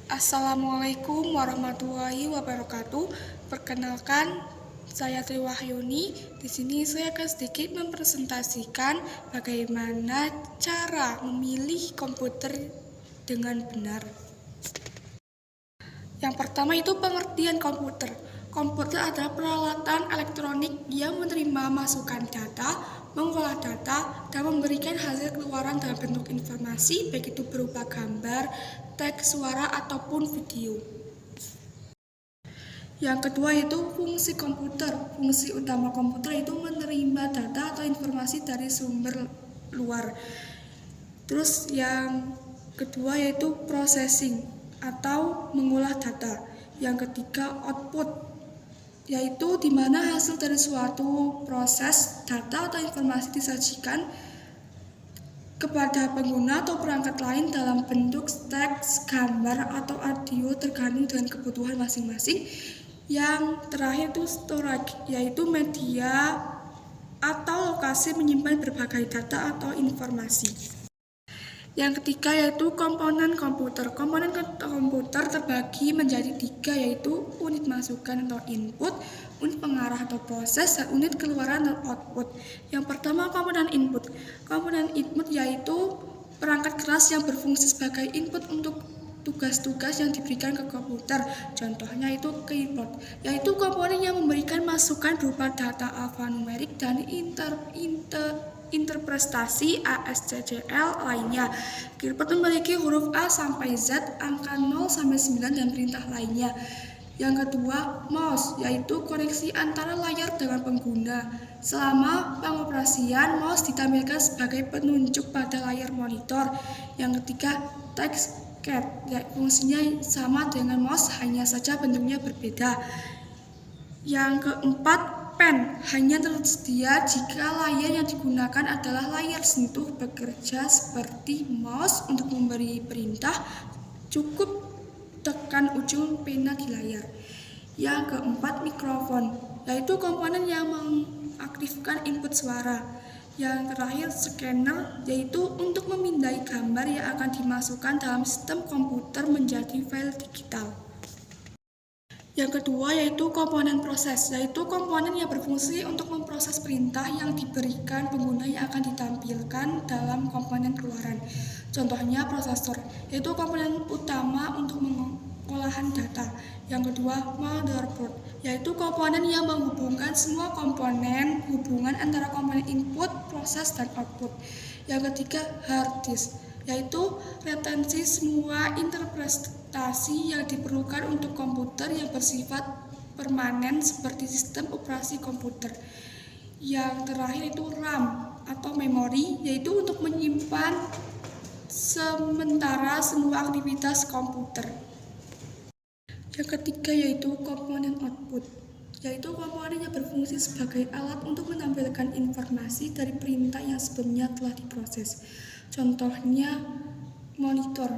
Assalamualaikum warahmatullahi wabarakatuh. Perkenalkan, saya Tri Wahyuni. Di sini saya akan sedikit mempresentasikan bagaimana cara memilih komputer dengan benar. Yang pertama itu pengertian komputer. Komputer adalah peralatan elektronik yang menerima masukan data, mengolah data, dan memberikan hasil keluaran dalam bentuk informasi, baik itu berupa gambar, teks, suara, ataupun video. Yang kedua itu fungsi komputer. Fungsi utama komputer itu menerima data atau informasi dari sumber luar. Terus yang kedua yaitu processing atau mengolah data. Yang ketiga output, yaitu di mana hasil dari suatu proses data atau informasi disajikan kepada pengguna atau perangkat lain dalam bentuk teks, gambar, atau audio tergantung dengan kebutuhan masing-masing. Yang terakhir itu storage, yaitu media atau lokasi menyimpan berbagai data atau informasi. Yang ketiga yaitu komponen komputer. Komponen komputer terbagi menjadi 3, yaitu unit masukan atau input, unit pengarah atau proses, dan unit keluaran atau output. Yang pertama komponen input. Komponen input yaitu perangkat keras yang berfungsi sebagai input untuk tugas-tugas yang diberikan ke komputer. Contohnya itu keyboard, yaitu komponen yang memberikan masukan berupa data alfanumerik dan interpretasi ASCII lainnya. Keyboard memiliki huruf A sampai Z, angka 0 sampai 9, dan perintah lainnya. Yang kedua, mouse, yaitu koneksi antara layar dengan pengguna. Selama pengoperasian, mouse ditampilkan sebagai penunjuk pada layar monitor. Yang ketiga, touchpad, fungsinya sama dengan mouse, hanya saja bentuknya berbeda. Yang keempat, pen, hanya tersedia jika layar yang digunakan adalah layar sentuh, bekerja seperti mouse. Untuk memberi perintah, cukup tekan ujung pena di layar. Yang keempat, mikrofon, yaitu komponen yang mengaktifkan input suara. Yang terakhir, scanner, yaitu untuk memindai gambar yang akan dimasukkan dalam sistem komputer menjadi file digital. Yang kedua yaitu komponen proses, yaitu komponen yang berfungsi untuk memproses perintah yang diberikan pengguna yang akan ditampilkan dalam komponen keluaran. Contohnya prosesor, yaitu komponen utama untuk pengolahan data. Yang kedua, motherboard, yaitu komponen yang menghubungkan semua komponen hubungan antara komponen input, proses, dan output. Yang ketiga, hard disk, yaitu retensi semua interpretasi yang diperlukan untuk komputer yang bersifat permanen seperti sistem operasi komputer. Yang terakhir itu RAM atau memori, yaitu untuk menyimpan sementara semua aktivitas komputer. Yang ketiga yaitu komponen output, yaitu komponen yang berfungsi sebagai alat untuk menampilkan informasi dari perintah yang sebelumnya telah diproses. Contohnya monitor,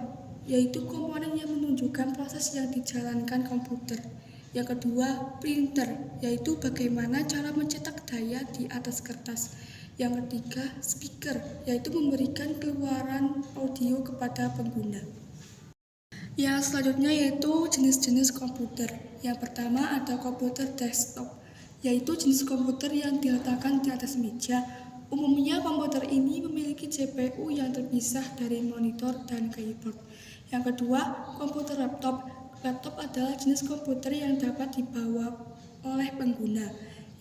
yaitu komponen yang menunjukkan proses yang dijalankan komputer. Yang kedua, printer, yaitu bagaimana cara mencetak daya di atas kertas. Yang ketiga, speaker, yaitu memberikan keluaran audio kepada pengguna. Yang selanjutnya yaitu jenis-jenis komputer. Yang pertama ada komputer desktop, yaitu jenis komputer yang diletakkan di atas meja. Umumnya komputer ini memiliki CPU yang terpisah dari monitor dan keyboard. Yang kedua, komputer laptop. Laptop adalah jenis komputer yang dapat dibawa oleh pengguna.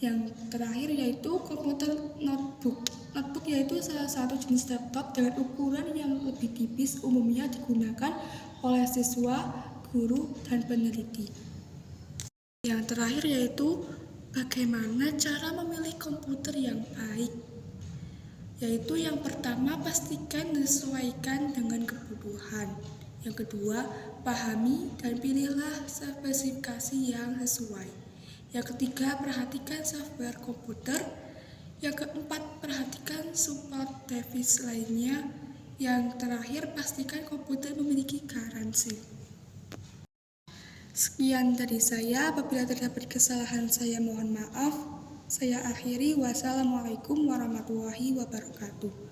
Yang terakhir yaitu komputer notebook. Notebook yaitu salah satu jenis laptop dengan ukuran yang lebih tipis, umumnya digunakan oleh siswa, guru, dan peneliti. Yang terakhir yaitu bagaimana cara memilih komputer yang baik. Yaitu yang pertama, pastikan disesuaikan dengan kebutuhan. Yang kedua, pahami dan pilihlah spesifikasi yang sesuai. Yang ketiga, perhatikan software komputer. Yang keempat, perhatikan support device lainnya. Yang terakhir, pastikan komputer memiliki garansi. Sekian dari saya, apabila terdapat kesalahan saya mohon maaf. Saya akhiri, wassalamualaikum warahmatullahi wabarakatuh.